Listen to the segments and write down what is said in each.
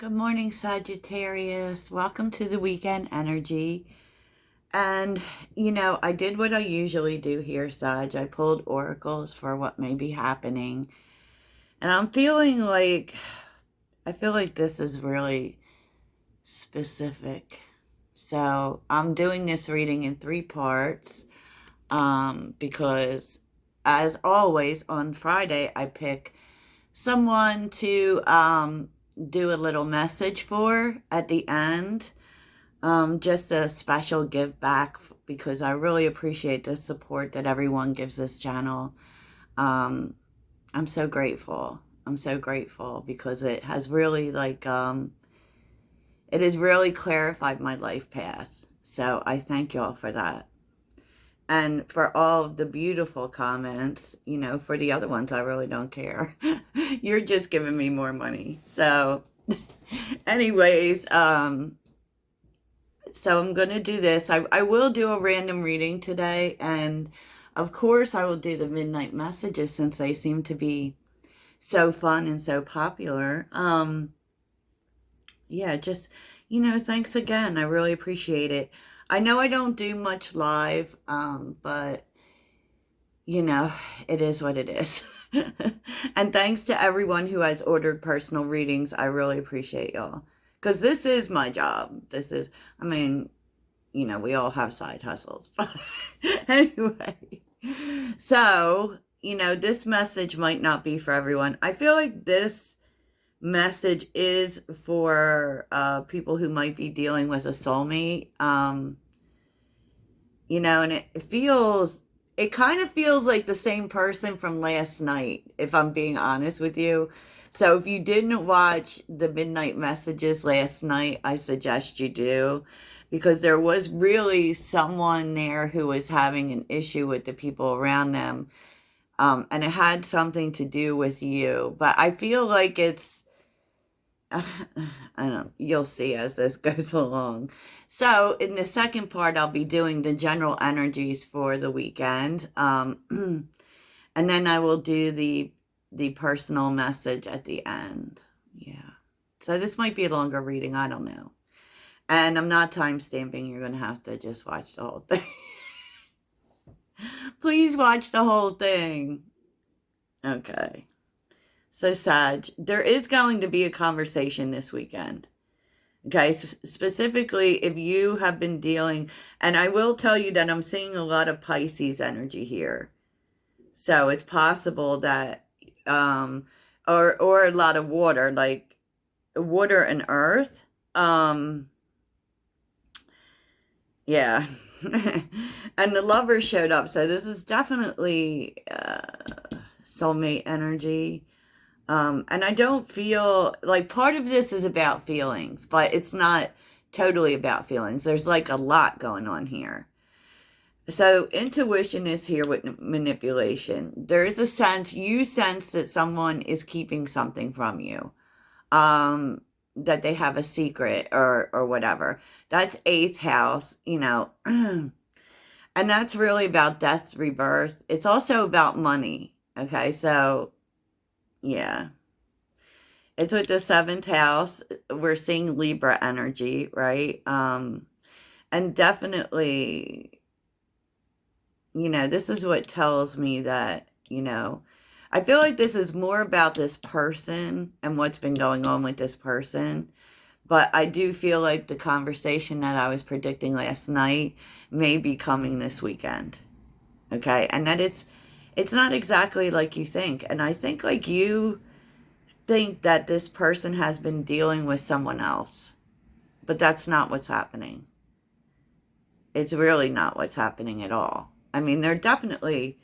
Good morning, Sagittarius. Welcome to the weekend energy. And, I did what I usually do here, Sag. I pulled oracles for what may be happening. And I feel like this is really specific. So I'm doing this reading in 3 parts because, as always, on Friday, I pick someone to do a little message for at the end. Just a special give back because I really appreciate the support that everyone gives this channel. Um, I'm so grateful. I'm so grateful because it has really it has really clarified my life path. So I thank y'all for that. And for all of the beautiful comments, for the other ones, I really don't care. You're just giving me more money. So, anyways, so I'm going to do this. I will do a random reading today. And of course, I will do the midnight messages since they seem to be so fun and so popular. Yeah, just, thanks again. I really appreciate it. I know I don't do much live, but it is what it is. And thanks to everyone who has ordered personal readings. I really appreciate y'all. Because this is my job. We all have side hustles. But anyway. So, this message might not be for everyone. I feel like this message is for people who might be dealing with a soulmate. And it kind of feels like the same person from last night, if I'm being honest with you. So if you didn't watch the midnight messages last night, I suggest you do, because there was really someone there who was having an issue with the people around them. And it had something to do with you, but I feel like I don't know, you'll see as this goes along. So in the second part, I'll be doing the general energies for the weekend. And then I will do the personal message at the end. Yeah. So this might be a longer reading. I don't know. And I'm not time stamping. You're going to have to just watch the whole thing. Please watch the whole thing. Okay. So, Sag, there is going to be a conversation this weekend. Okay, specifically if you have been dealing, and I will tell you that I'm seeing a lot of Pisces energy here. So it's possible that, or a lot of water, like water and earth. Yeah. And the lover showed up. So this is definitely soulmate energy. And I don't feel like part of this is about feelings, but it's not totally about feelings. There's like a lot going on here. So intuition is here with manipulation. There is a sense, you sense that someone is keeping something from you. That they have a secret or whatever. That's 8th house, and that's really about death, rebirth. It's also about money. Okay, so yeah. It's with the 7th house. We're seeing Libra energy, right? And definitely, this is what tells me that, I feel like this is more about this person and what's been going on with this person. But I do feel like the conversation that I was predicting last night may be coming this weekend. Okay? And that it's not exactly like you think. And I think like you think that this person has been dealing with someone else. But that's not what's happening. It's really not what's happening at all. I mean, they're definitely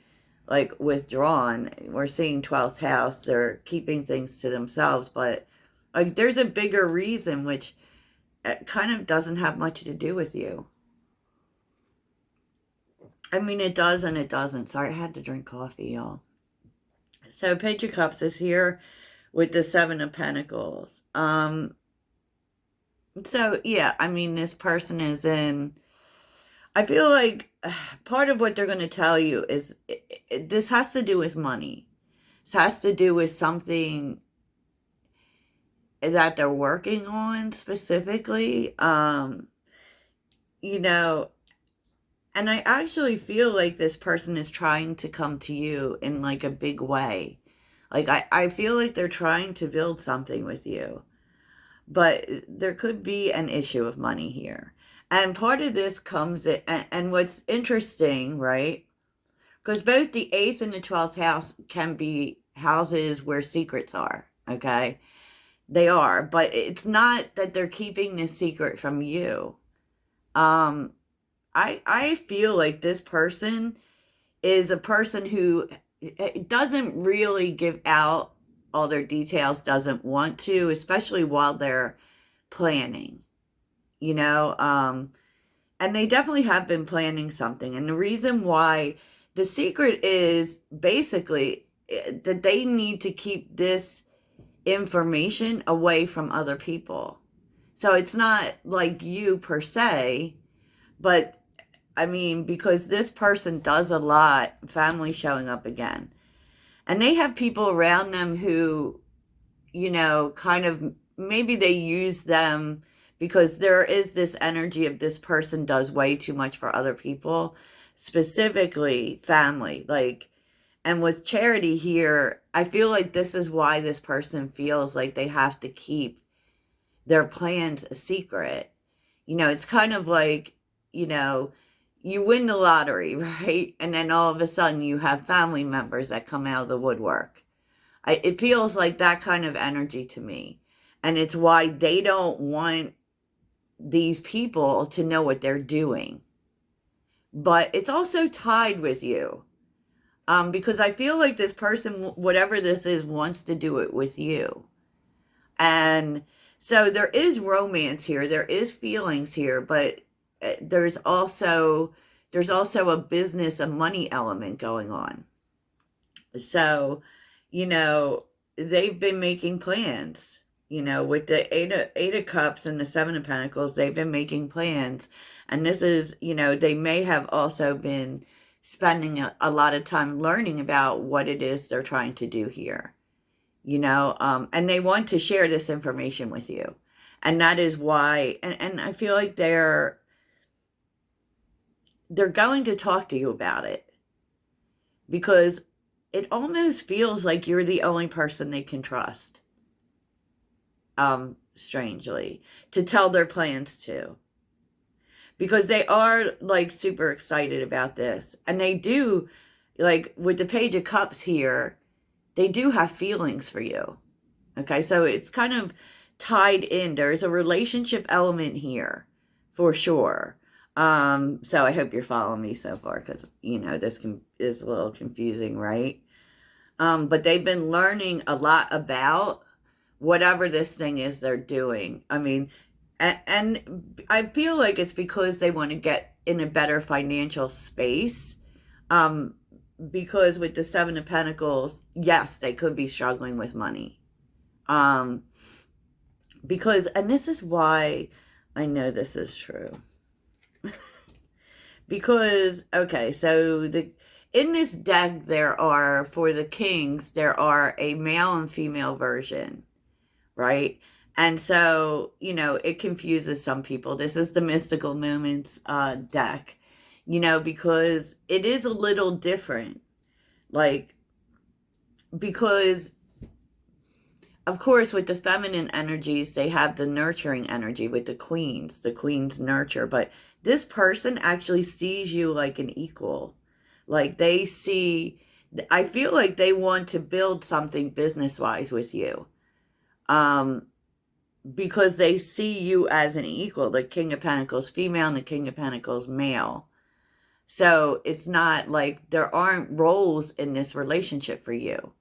like withdrawn. We're seeing 12th house. They're keeping things to themselves. But like there's a bigger reason which kind of doesn't have much to do with you. I mean, it does and it doesn't. Sorry, I had to drink coffee, y'all. So Page of Cups is here with the 7 of Pentacles. So yeah, I mean, this person is in, I feel like part of what they're going to tell you is this has to do with money. This has to do with something that they're working on specifically. You know, and I actually feel like this person is trying to come to you in like a big way. Like I feel like they're trying to build something with you. But there could be an issue of money here. And part of this comes in, and what's interesting, right? Because both the eighth and the 12th house can be houses where secrets are, okay? They are, but it's not that they're keeping this secret from you. Um, I feel like this person is a person who doesn't really give out all their details, doesn't want to, especially while they're planning, you know? And they definitely have been planning something. And the reason why the secret is basically that they need to keep this information away from other people. So it's not like you per se, but I mean, because this person does a lot, family showing up again. And they have people around them who, you know, kind of maybe they use them because there is this energy of this person does way too much for other people, specifically family. Like, and with charity here, I feel like this is why this person feels like they have to keep their plans a secret. You know, it's kind of like, you know, you win the lottery, right? And then all of a sudden you have family members that come out of the woodwork. It feels like that kind of energy to me. And it's why they don't want these people to know what they're doing. But it's also tied with you. Because I feel like this person, whatever this is, wants to do it with you. And so there is romance here, there is feelings here, but there's also a business, a money element going on. So, you know, they've been making plans. You know, with the eight of cups and the seven of pentacles, they've been making plans. And this is, you know, they may have also been spending a lot of time learning about what it is they're trying to do here. You know, and they want to share this information with you. And that is why, and I feel like they're going to talk to you about it, because it almost feels like you're the only person they can trust, strangely, to tell their plans to. Because they are like super excited about this. And they do, like with the Page of Cups here, they do have feelings for you. Okay, so it's kind of tied in. There's a relationship element here for sure. So I hope you're following me so far, because you know this is a little confusing, right? But they've been learning a lot about whatever this thing is they're doing. I mean, and I feel like it's because they want to get in a better financial space. Um, because with the Seven of Pentacles, yes, they could be struggling with money. Um, because, and this is why I know this is true. Because, okay, so in this deck there are, for the kings, there are a male and female version, right? And so, you know, it confuses some people. This is the Mystical Moments deck, you know, because it is a little different. Like, because, of course, with the feminine energies, they have the nurturing energy with the queens. The queens nurture, but this person actually sees you like an equal. Like they see, I feel like they want to build something business-wise with you. Because they see you as an equal, the King of Pentacles female and the King of Pentacles male. So it's not like there aren't roles in this relationship for you.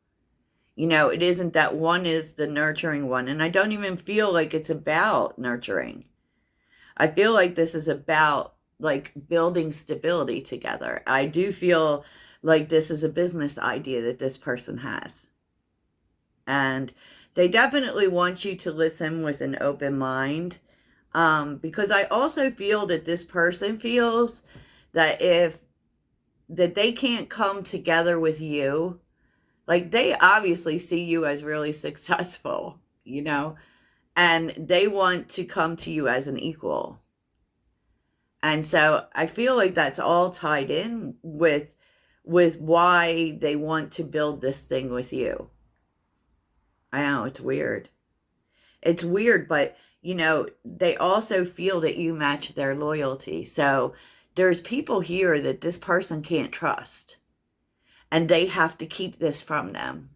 You know, it isn't that one is the nurturing one. And I don't even feel like it's about nurturing. I feel like this is about like building stability together. I do feel like this is a business idea that this person has. And they definitely want you to listen with an open mind. Because I also feel that this person feels that that they can't come together with you. Like they obviously see you as really successful, you know, and they want to come to you as an equal. And so I feel like that's all tied in with why they want to build this thing with you. I know, it's weird. It's weird, but you know, they also feel that you match their loyalty. So there's people here that this person can't trust, and they have to keep this from them.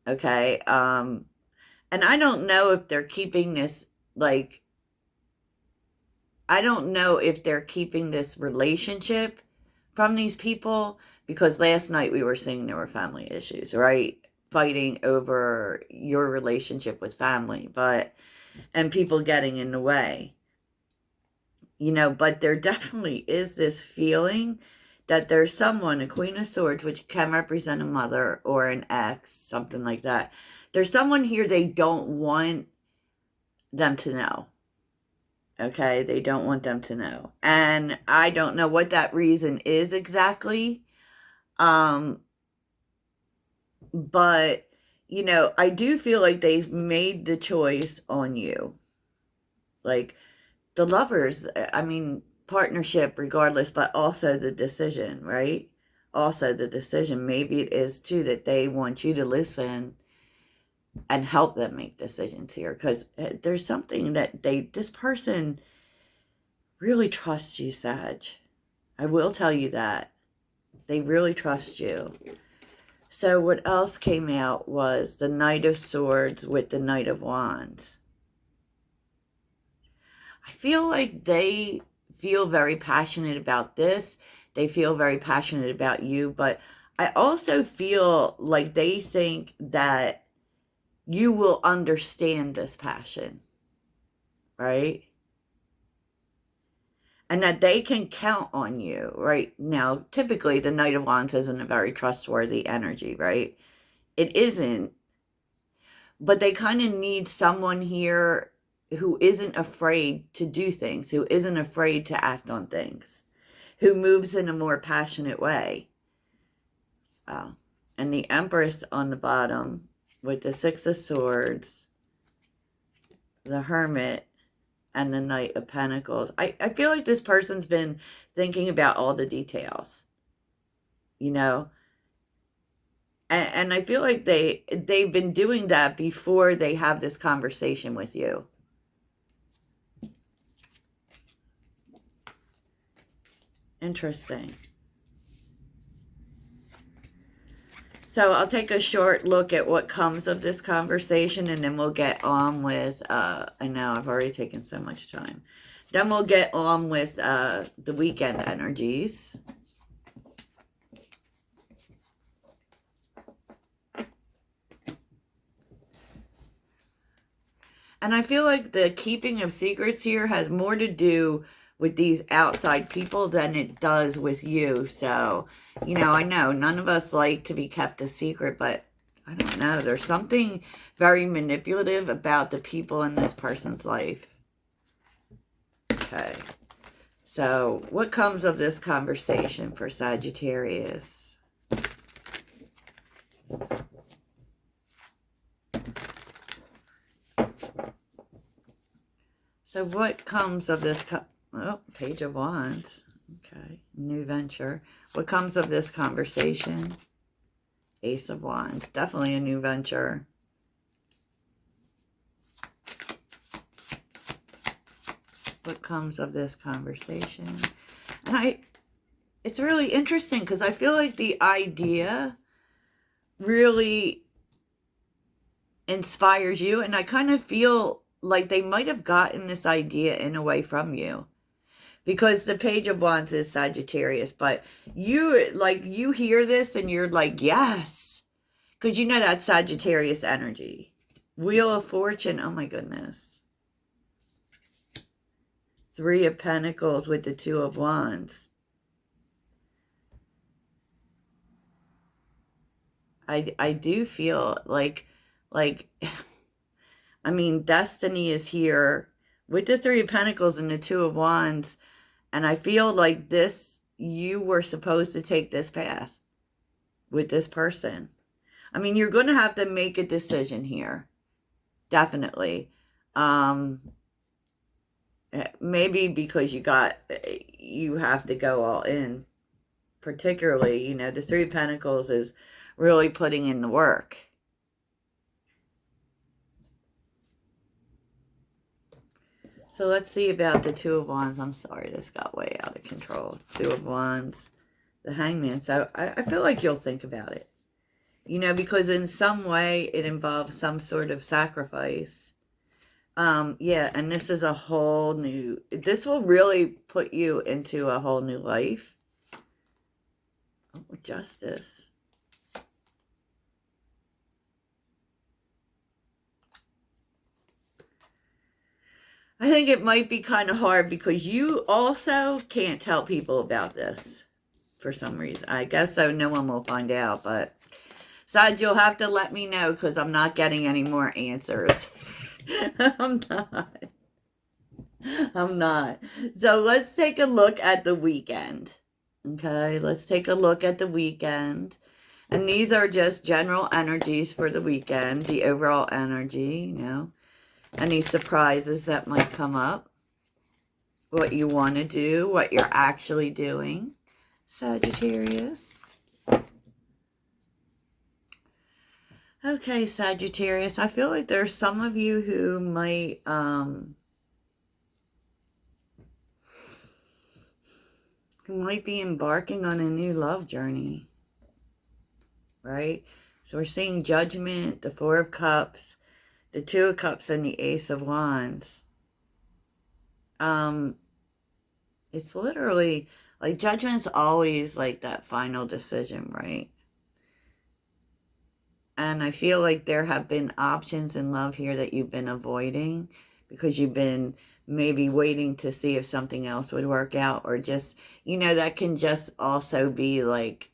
Okay? And I don't know if they're keeping this, like, I don't know if they're keeping this relationship from these people, because last night we were seeing there were family issues, right? Fighting over your relationship with family, and people getting in the way, you know, but there definitely is this feeling that there's someone, a Queen of Swords, which can represent a mother or an ex, something like that. There's someone here they don't want them to know. Okay, they don't want them to know. And I don't know what that reason is exactly. But, you know, I do feel like they've made the choice on you. Like, the lovers, I mean, partnership regardless, but also the decision, right? Also the decision. Maybe it is too that they want you to listen and help them make decisions here, because there's something that this person really trusts you, Sag. I will tell you that. They really trust you. So what else came out was the Knight of Swords with the Knight of Wands. I feel like they feel very passionate about this. They feel very passionate about you, but I also feel like they think that you will understand this passion, right? And that they can count on you, right? Now, typically the Knight of Wands isn't a very trustworthy energy, right? It isn't, but they kind of need someone here who isn't afraid to do things, who isn't afraid to act on things, who moves in a more passionate way. And the Empress on the bottom with the Six of Swords, the Hermit, and the Knight of Pentacles. I feel like this person's been thinking about all the details, you know? And I feel like they've been doing that before they have this conversation with you. Interesting. So I'll take a short look at what comes of this conversation, and then we'll get on with, I know I've already taken so much time. Then we'll get on with the weekend energies. And I feel like the keeping of secrets here has more to do with these outside people than it does with you. So, you know, I know none of us like to be kept a secret, but I don't know. There's something very manipulative about the people in this person's life. Okay. So, what comes of this conversation for Sagittarius? So what comes of this, Page of Wands. Okay, new venture. What comes of this conversation? Ace of Wands, definitely a new venture. What comes of this conversation? And it's really interesting because I feel like the idea really inspires you, and I kind of feel like they might have gotten this idea in a way from you, because the Page of Wands is Sagittarius, but you hear this and you're like, yes, because you know that's Sagittarius energy. Wheel of Fortune, oh my goodness. Three of Pentacles with the Two of Wands. I do feel like I mean, destiny is here with the Three of Pentacles and the Two of Wands. And I feel like you were supposed to take this path with this person. I mean, you're going to have to make a decision here. definitely. Um, Maybe because you have to go all in. Particularly, the Three of Pentacles is really putting in the work. So let's see about the Two of Wands. I'm sorry, this got way out of control. Two of Wands, the Hangman. So I feel like you'll think about it. Because in some way it involves some sort of sacrifice. Yeah, and this is a whole new, this will really put you into a whole new life. Oh, Justice. I think it might be kind of hard because you also can't tell people about this for some reason. I guess so. No one will find out, but Sag, you'll have to let me know because I'm not getting any more answers. I'm not. I'm not. So let's take a look at the weekend. Okay, let's take a look at the weekend. And these are just general energies for the weekend, the overall energy, any surprises that might come up, what you want to do, what you're actually doing, Sagittarius. Okay, Sagittarius, I feel like there's some of you who might be embarking on a new love journey, right? So we're seeing Judgment, the Four of Cups, the Two of Cups, and the Ace of Wands. It's literally like Judgment's always like that final decision, right? And I feel like there have been options in love here that you've been avoiding because you've been maybe waiting to see if something else would work out, or just, that can just also be like,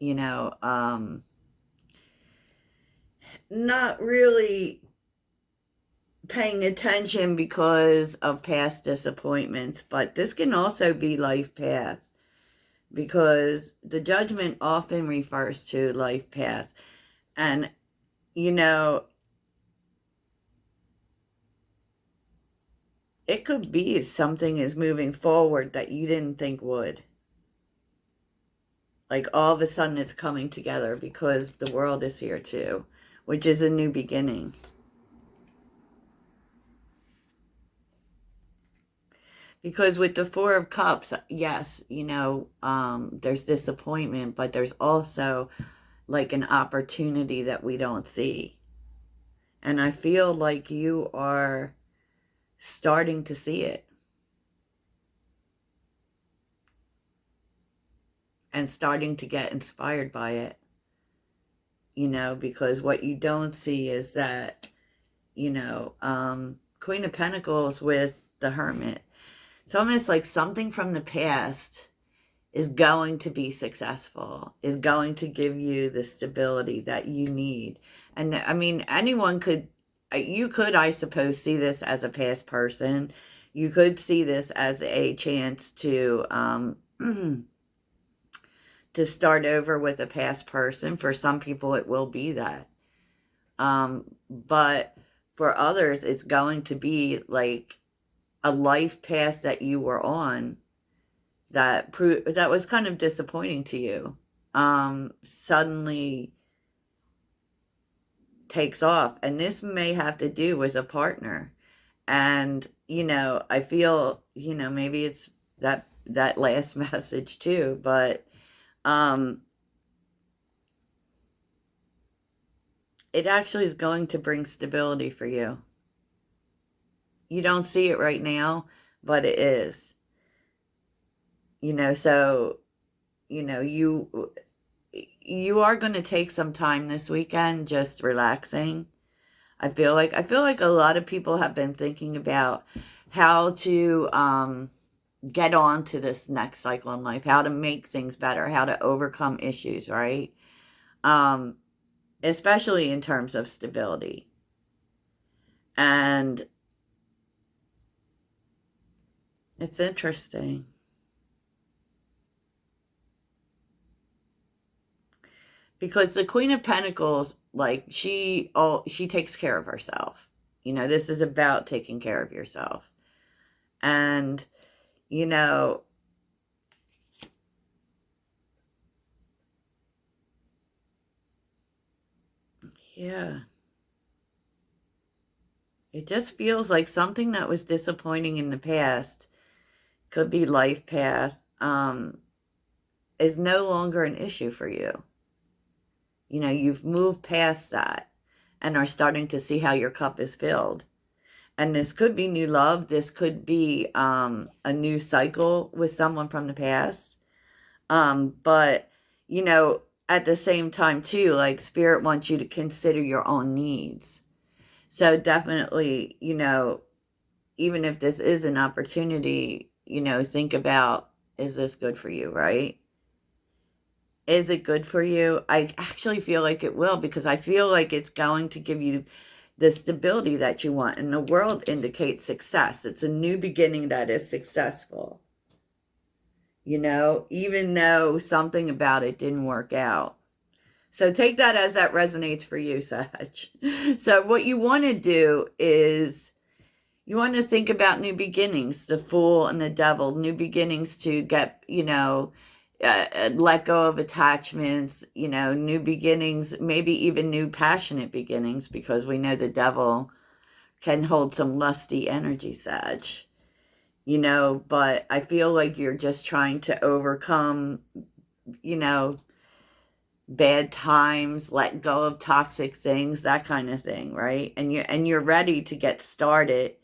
not really paying attention because of past disappointments. But this can also be life path, because the Judgment often refers to life path. And, it could be something is moving forward that you didn't think would. Like all of a sudden it's coming together because the world is here too, which is a new beginning. Because with the Four of Cups, yes, there's disappointment, but there's also like an opportunity that we don't see. And I feel like you are starting to see it. And starting to get inspired by it. Because what you don't see is that, Queen of Pentacles with the Hermit. It's almost like something from the past is going to be successful, is going to give you the stability that you need. And I mean, you could, I suppose, see this as a past person. You could see this as a chance to, to start over with a past person. For some people, it will be that. But for others, it's going to be like a life path that you were on that was kind of disappointing to you. Suddenly takes off, and this may have to do with a partner. And I feel maybe it's that last message too, but it actually is going to bring stability for you. You don't see it right now, but it is. So, you are going to take some time this weekend just relaxing. I feel like a lot of people have been thinking about how to get on to this next cycle in life, how to make things better, how to overcome issues, right? Um, Especially in terms of stability. And it's interesting Because the Queen of Pentacles, like, she takes care of herself. You know, this is about taking care of yourself. And, you know, yeah. It just feels like something that was disappointing in the past, could be life path, is no longer an issue for you. You know, you've moved past that and are starting to see how your cup is filled. And this could be new love. This could be a new cycle with someone from the past. But, you know, at the same time, too, like, Spirit wants you to consider your own needs. So definitely, you know, even if this is an opportunity, you know, think about, is this good for you, right? Is it good for you? I actually feel like it will, because I feel like it's going to give you the stability that you want. And the world indicates success. It's a new beginning that is successful. You know, even though something about it didn't work out. So take that as that resonates for you, Sag. So what you want to do is you want to think about new beginnings, the Fool and the Devil, new beginnings to get, you know, let go of attachments, you know, new beginnings, maybe even new passionate beginnings, because we know the Devil can hold some lusty energy, Sag. You know, but I feel like you're just trying to overcome, you know, bad times, let go of toxic things, that kind of thing, right? And you're ready to get started.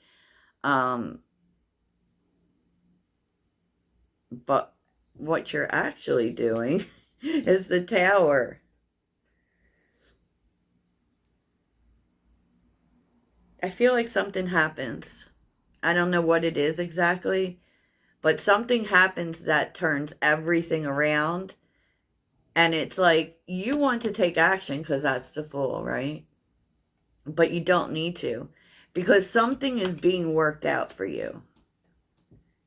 But what you're actually doing is the Tower. I feel like something happens. I don't know what it is exactly, but something happens that turns everything around. And it's like, you want to take action because that's the Fool, right? But you don't need to, because something is being worked out for you.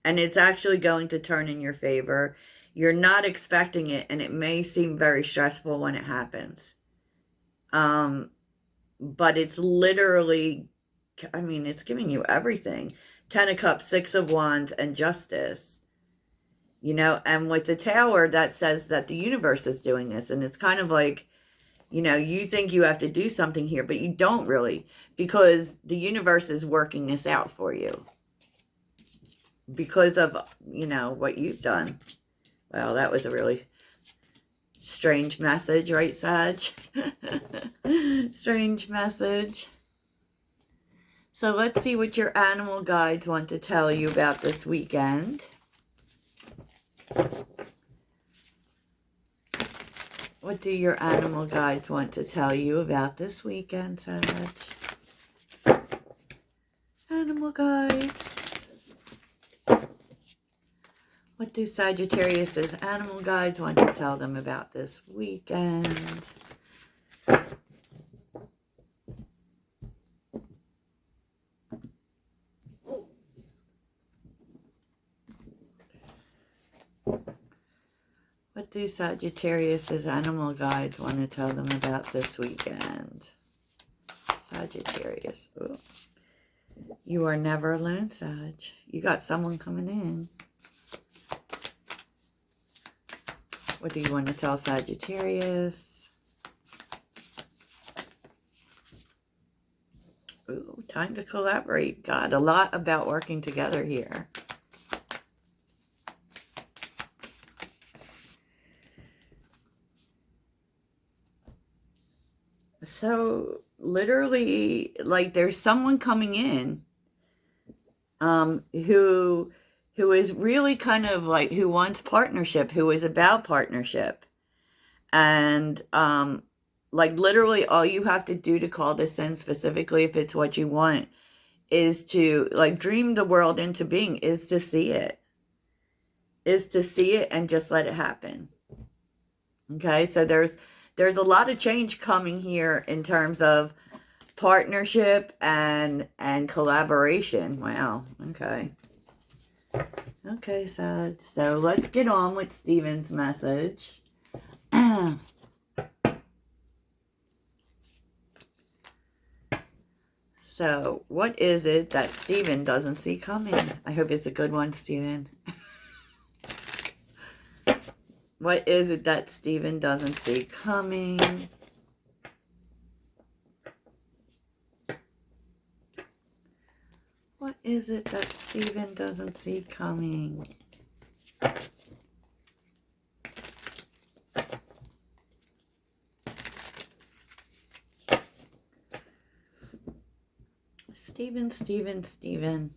And it's actually going to turn in your favor. You're not expecting it, and it may seem very stressful when it happens. But it's literally, I mean, it's giving you everything. 10 of Cups, 6 of Wands, and Justice. You know, and with the Tower, that says that the universe is doing this. And it's kind of like, you know, you think you have to do something here, but you don't really, because the universe is working this out for you. Because of, you know, what you've done. Well, that was a really strange message, right, Sag? Strange message. So let's see what your animal guides want to tell you about this weekend. What do your animal guides want to tell you about this weekend, Sag? Animal guides. What do Sagittarius's animal guides want to tell them about this weekend? What do Sagittarius's animal guides want to tell them about this weekend? Sagittarius. Ooh. You are never alone, Sag. You got someone coming in. What do you want to tell Sagittarius? Ooh, time to collaborate. God, a lot about working together here. So, literally, like, there's someone coming in who is really kind of like, who wants partnership, who is about partnership. And like, literally all you have to do to call this in, specifically if it's what you want, is to, like, dream the world into being, is to see it. Is to see it and just let it happen. Okay, so there's a lot of change coming here in terms of partnership and collaboration. Wow. Okay. Okay, so let's get on with Steven's message. So, what is it that Steven doesn't see coming? I hope it's a good one, Steven. What is it that Steven doesn't see coming? What is it that Steven doesn't see coming? Steven.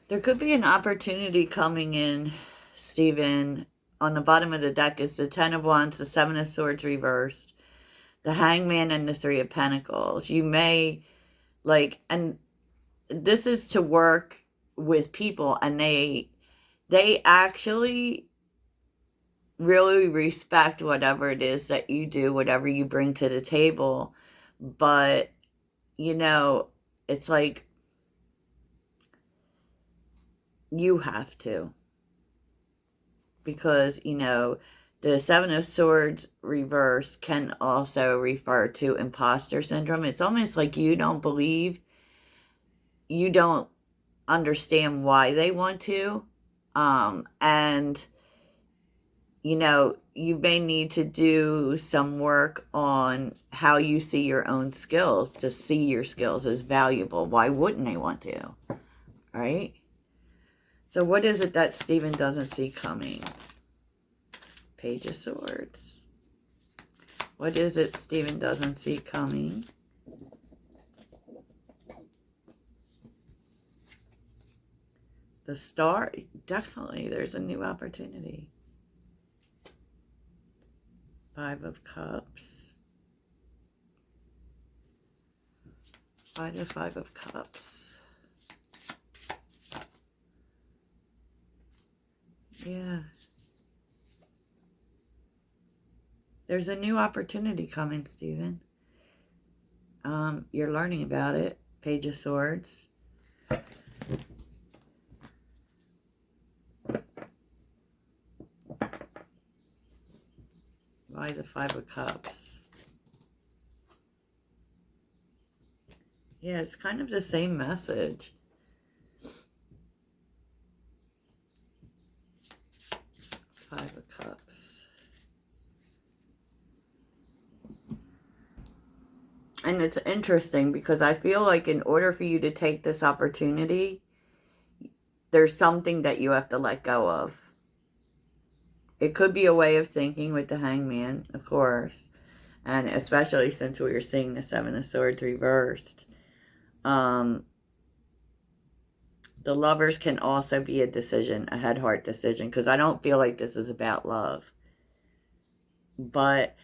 There could be an opportunity coming in, Steven. On the bottom of the deck is the Ten of Wands, the Seven of Swords reversed, the Hangman, and the Three of Pentacles. You may, and this is to work with people, and they actually really respect whatever it is that you do, whatever you bring to the table. But, it's like you have to. Because, the Seven of Swords reverse can also refer to imposter syndrome. It's almost like you don't understand why they want to. And, you may need to do some work on how you see your own skills, to see your skills as valuable. Why wouldn't they want to? Right? So what is it that Steven doesn't see coming? Page of Swords. What is it Steven doesn't see coming? The Star. Definitely, there's a new opportunity. Five of Cups. Five of Cups. Yeah. There's a new opportunity coming, Steven. You're learning about it. Page of Swords. Why the Five of Cups? Yeah, it's kind of the same message. Five of Cups. And it's interesting because I feel like in order for you to take this opportunity, there's something that you have to let go of. It could be a way of thinking with the Hangman, of course. And especially since we were seeing the Seven of Swords reversed. The Lovers can also be a decision, a head-heart decision, because I don't feel like this is about love. But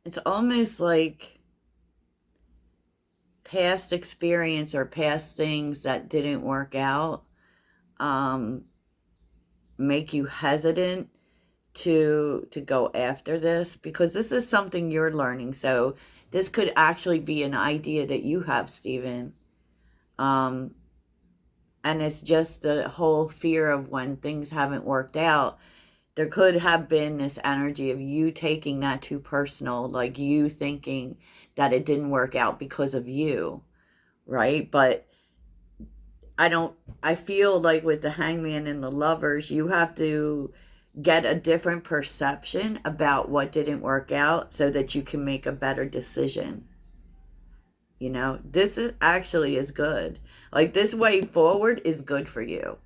it's almost like past experience or past things that didn't work out make you hesitant to go after this, because this is something you're learning. So this could actually be an idea that you have, Steven. And it's just the whole fear of when things haven't worked out. There could have been this energy of you taking that too personal, like you thinking that it didn't work out because of you, right? But I feel like with the Hangman and the Lovers, you have to get a different perception about what didn't work out so that you can make a better decision. This is actually is good. Like, this way forward is good for you.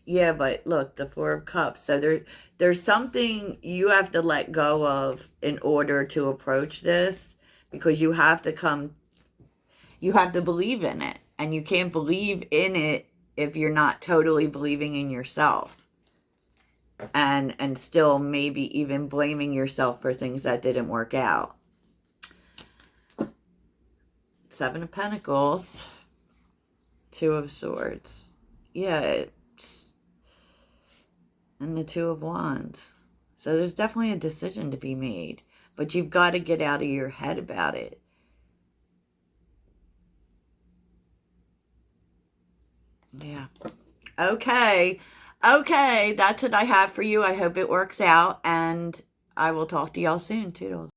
Yeah, but look, the Four of Cups. So there's something you have to let go of in order to approach this, because you have to believe in it. And you can't believe in it if you're not totally believing in yourself. And still maybe even blaming yourself for things that didn't work out. Seven of Pentacles. Two of Swords. yeah, and the Two of Wands. So there's definitely a decision to be made, but you've got to get out of your head about it. Yeah. Okay. Okay, that's what I have for you. I hope it works out, and I will talk to y'all soon. Toodles.